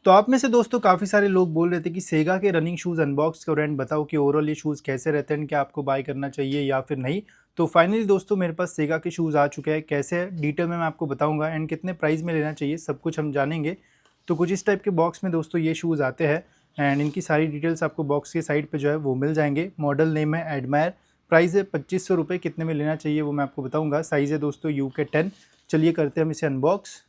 तो आप में से दोस्तों काफ़ी सारे लोग बोल रहे थे कि सेगा के रनिंग शूज़ अनबॉक्स करो एंड बताओ कि ओवरऑल ये शूज़ कैसे रहते हैं, क्या आपको बाय करना चाहिए या फिर नहीं। तो फाइनली दोस्तों मेरे पास सेगा के शूज़ आ चुके हैं, कैसे है डिटेल में मैं आपको बताऊंगा एंड कितने प्राइस में लेना चाहिए सब कुछ हम जानेंगे। तो कुछ इस टाइप के बॉक्स में दोस्तों ये शूज़ आते हैं एंड इनकी सारी डिटेल्स आपको बॉक्स के साइड पर जो है वो मिल जाएंगे। मॉडल नेम है एडमायर, प्राइस है 2500 रुपये। कितने में लेना चाहिए वो मैं आपको बताऊँगा। साइज़ है दोस्तों UK10। चलिए करते हैं हम इसे अनबॉक्स।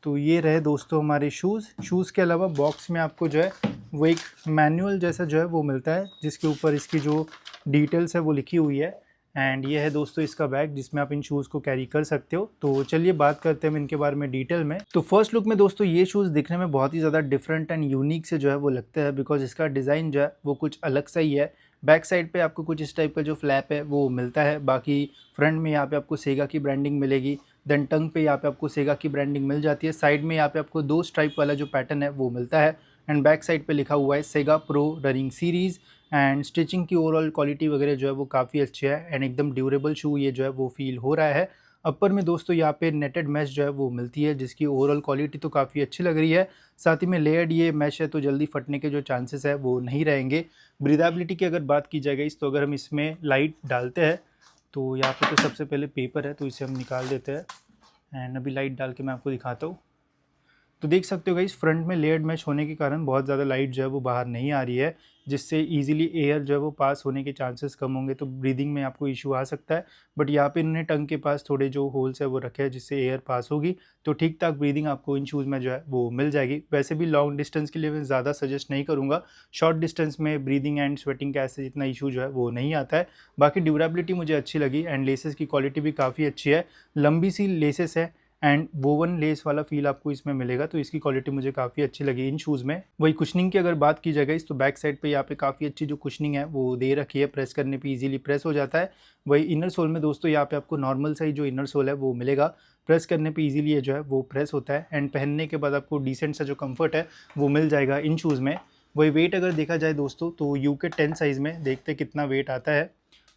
तो ये रहे दोस्तों हमारे शूज़ के अलावा बॉक्स में आपको जो है वो एक मैनुअल जैसा जो है वो मिलता है, जिसके ऊपर इसकी जो डिटेल्स है वो लिखी हुई है। एंड ये है दोस्तों इसका बैग जिसमें आप इन शूज़ को कैरी कर सकते हो। तो चलिए बात करते हैं हम इनके बारे में डिटेल में। तो फर्स्ट लुक में दोस्तों ये शूज़ दिखने में बहुत ही ज़्यादा डिफरेंट एंड यूनिक से जो है वो लगता है, बिकॉज इसका डिज़ाइन जो है वो कुछ अलग सा ही है। बैक साइड पे आपको कुछ इस टाइप का जो फ्लैप है वो मिलता है, बाकी फ्रंट में यहाँ पे आपको सेगा की ब्रांडिंग मिलेगी। देन टंग पे यहाँ पे आपको सेगा की ब्रांडिंग मिल जाती है। साइड में यहाँ पे आपको 2 स्ट्राइप वाला जो पैटर्न है वो मिलता है एंड बैक साइड पे लिखा हुआ है Sega pro running series. And stitching की ओवरऑल क्वालिटी वगैरह जो है वो काफ़ी अच्छी है एंड एकदम ड्यूरेबल शू ये जो है वो फील हो रहा है। अपर में दोस्तों यहाँ पे नेटेड मैश जो है वो मिलती है, जिसकी ओवरऑल क्वालिटी तो काफ़ी अच्छी लग रही है। साथ ही में लेयर्ड ये मैश है तो जल्दी फटने के जो चांसेस है वो नहीं रहेंगे। ब्रीदेबिलिटी की अगर बात की जाएगी तो अगर हम इसमें लाइट डालते हैं तो यहाँ पे तो सबसे पहले पेपर है तो इसे हम निकाल देते हैं एंड अभी लाइट डाल के मैं आपको दिखाता हूँ। तो देख सकते हो गाइस फ्रंट में लेयर्ड मैश होने के कारण बहुत ज़्यादा लाइट जो है वो बाहर नहीं आ रही है, जिससे इजीली एयर जो है वो पास होने के चांसेस कम होंगे, तो ब्रीदिंग में आपको इशू आ सकता है। बट यहाँ पे इन्होंने टंग के पास थोड़े जो होल्स है वो रखे हैं जिससे एयर पास होगी, तो ठीक ठाक ब्रीदिंग आपको इन शूज़ में जो है वो मिल जाएगी। वैसे भी लॉन्ग डिस्टेंस के लिए मैं ज़्यादा सजेस्ट नहीं करूँगा, शॉर्ट डिस्टेंस में ब्रीदिंग एंड स्वेटिंग का ऐसे जितना इशू जो है वो नहीं आता है। बाकी ड्यूरेबिलिटी मुझे अच्छी लगी एंड लेसेस की क्वालिटी भी काफ़ी अच्छी है, लंबी सी लेसेस है एंड वोवन लेस वाला फील आपको इसमें मिलेगा, तो इसकी क्वालिटी मुझे काफ़ी अच्छी लगी इन शूज़ में। वही कुशनिंग की अगर बात की जाएगा तो बैक साइड पे यहाँ पे काफ़ी अच्छी जो कुशनिंग है वो दे रखी है, प्रेस करने पे इजीली प्रेस हो जाता है। वही इनर सोल में दोस्तों यहाँ पे आपको नॉर्मल सा ही जो इनर सोल है वो मिलेगा, प्रेस करने पे इजीली ये जो है वो प्रेस होता है एंड पहनने के बाद आपको डिसेंट सा जो कम्फर्ट है वो मिल जाएगा इन शूज़ में। वही वेट अगर देखा जाए दोस्तों तो UK10 साइज़ में देखते कितना वेट आता है।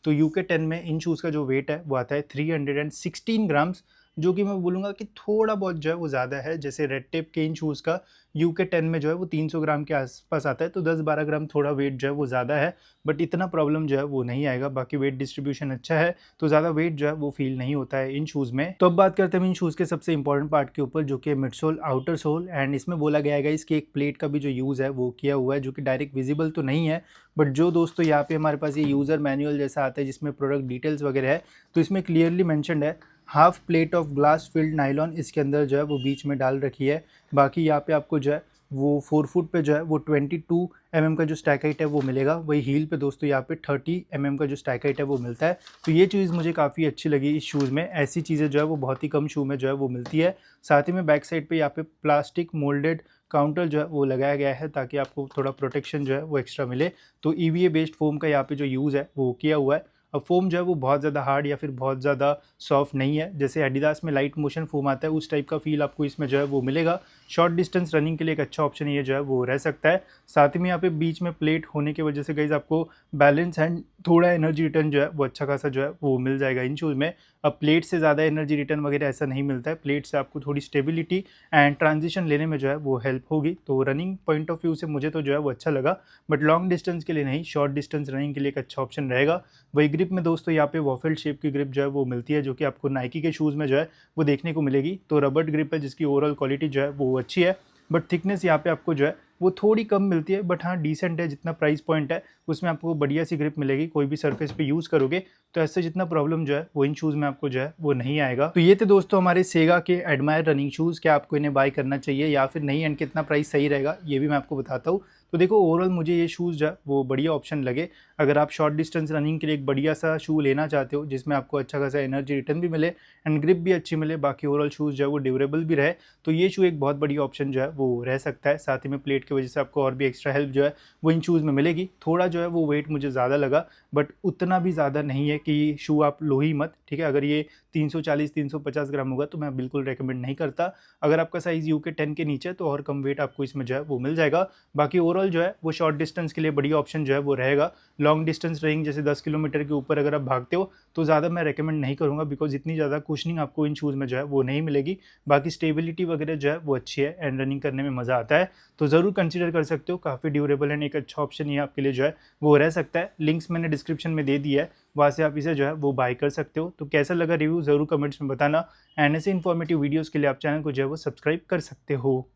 तो UK10 में इन शूज़ का जो वेट है वो आता है 316 ग्राम्स, जो कि मैं बोलूँगा कि थोड़ा बहुत जो है वो ज़्यादा है। जैसे रेड टेप के इन शूज़ का UK10 में जो है वो 300 ग्राम के आसपास आता है, तो 10-12 ग्राम थोड़ा वेट जो है वो ज़्यादा है, बट इतना प्रॉब्लम जो है वो नहीं आएगा। बाकी वेट डिस्ट्रीब्यूशन अच्छा है तो ज़्यादा वेट जो है वो फील नहीं होता है इन शूज़ में। तो अब बात करते हैं इन शूज़ के सबसे इंपॉर्टेंट पार्ट के ऊपर, जो कि mid sole outer sole. And इसमें बोला गया है इसकी एक प्लेट का भी जो यूज़ है वो किया हुआ है, जो कि डायरेक्ट विजिबल तो नहीं है, बट जो दोस्तों यहाँ पे हमारे पास ये यूज़र मैनुअल जैसा आता है जिसमें प्रोडक्ट डिटेल्स वगैरह है, तो इसमें क्लियरली मेंशन्ड है half plate of glass field nylon इसके अंदर जो है वो बीच में डाल रखी है। बाकी यहाँ पे आपको जो है वो 4 फुट पे जो है वो 22 mm का जो स्टैक हाइट है वो मिलेगा। वही हील पे दोस्तों यहाँ पे 30 mm का जो स्टैक हाइट है वो मिलता है। तो ये चीज़ मुझे काफ़ी अच्छी लगी इस शूज़ में, ऐसी चीज़ें जो है वो बहुत ही कम शू में जो है वो मिलती है। साथ ही में बैक साइड पे यहाँ पे प्लास्टिक मोल्डेड काउंटर जो है वो लगाया गया है ताकि आपको थोड़ा प्रोटेक्शन जो है वो एक्स्ट्रा मिले। तो EVA बेस्ड फोम का यहाँ पे जो यूज़ है वो किया हुआ है। अब फोम जो है वो बहुत ज़्यादा हार्ड या फिर बहुत ज़्यादा सॉफ्ट नहीं है, जैसे एडिडास में लाइट मोशन फोम आता है उस टाइप का फील आपको इसमें जो है वो मिलेगा। शॉर्ट डिस्टेंस रनिंग के लिए एक अच्छा ऑप्शन ये जो है वो रह सकता है। साथ ही में यहाँ पे बीच में प्लेट होने की वजह से गाइस आपको बैलेंस एंड थोड़ा एनर्जी रिटर्न जो है वो अच्छा खासा जो है वो मिल जाएगा इन शूज़ में। अब प्लेट से ज़्यादा एनर्जी रिटर्न वगैरह ऐसा नहीं मिलता है, प्लेट से आपको थोड़ी स्टेबिलिटी एंड ट्रांजिशन लेने में जो है वो हेल्प होगी। तो रनिंग पॉइंट ऑफ व्यू से मुझे तो जो है वो अच्छा लगा, बट लॉन्ग डिस्टेंस के लिए नहीं, शॉर्ट डिस्टेंस रनिंग के लिए एक अच्छा ऑप्शन रहेगा। वही ग्रिप में दोस्तों यहाँ पे वॉफल शेप की ग्रिप जो है वो मिलती है, जो कि आपको नाइकी के शूज़ में जो है वो देखने को मिलेगी। तो रबड़ ग्रिप है जिसकी ओवरऑल क्वालिटी जो है वो अच्छी है, बट थिकनेस यहाँ पे आपको जो है वो थोड़ी कम मिलती है, बट हाँ डिसेंट है। जितना प्राइस पॉइंट है उसमें आपको बढ़िया सी ग्रिप मिलेगी, कोई भी सरफेस पे यूज़ करोगे तो ऐसे जितना प्रॉब्लम जो है वो इन शूज़ में आपको जो है वो नहीं आएगा। तो ये थे दोस्तों हमारे सेगा के एडमायर रनिंग शूज़, क्या आपको इन्हें बाय करना चाहिए या फिर नहीं, एंड कितना प्राइस सही रहेगा ये भी मैं आपको बताता हूँ। तो देखो ओवरऑल मुझे ये शूज़ जो है वो बढ़िया ऑप्शन लगे। अगर आप शॉर्ट डिस्टेंस रनिंग के लिए एक बढ़िया सा शू लेना चाहते हो जिसमें आपको अच्छा खासा एनर्जी रिटर्न भी मिले एंड ग्रिप भी अच्छी मिले, बाकी ओवरऑल शूज़ जो है वो ड्यूरेबल भी रहे, तो ये शू एक बहुत बढ़िया ऑप्शन जो है वो रह सकता है। साथ ही में प्लेट की वजह से आपको और भी एक्स्ट्रा हेल्प जो है वो इन शूज़ में मिलेगी। थोड़ा जो है वो वेट मुझे ज़्यादा लगा, बट उतना भी ज़्यादा नहीं है कि शू आप लो ही मत, ठीक है। अगर ये 340-350 ग्राम होगा तो मैं बिल्कुल रिकमेंड नहीं करता। अगर आपका साइज़ UK10 के नीचे तो और कम वेट आपको इसमें जो है वो मिल जाएगा। बाकी ओवरऑल ओवरऑल जो है वो शॉर्ट डिस्टेंस के लिए बढ़िया ऑप्शन जो है वो रहेगा। लॉन्ग डिस्टेंस रेंज जैसे 10 किलोमीटर के ऊपर अगर आप भागते हो तो ज़्यादा मैं रेकमेंड नहीं करूँगा, बिकॉज इतनी ज़्यादा कुशनिंग आपको इन शूज़ में जो है वो नहीं मिलेगी। बाकी स्टेबिलिटी वगैरह जो है वो अच्छी है एंड रनिंग करने में मज़ा आता है, तो ज़रूर कंसिडर कर सकते हो। काफ़ी ड्यूरेबल एंड एक अच्छा ऑप्शन ये आपके लिए जो है वो रह सकता है। लिंक्स मैंने डिस्क्रिप्शन में दे दिया है, वहाँ से आप इसे जो है वो बाय कर सकते हो। तो कैसा लगा रिव्यू ज़रूर कमेंट्स में बताना, एंड ऐसे इन्फॉर्मेटिव वीडियोज़ के लिए आप चैनल को जो है वो सब्सक्राइब कर सकते हो।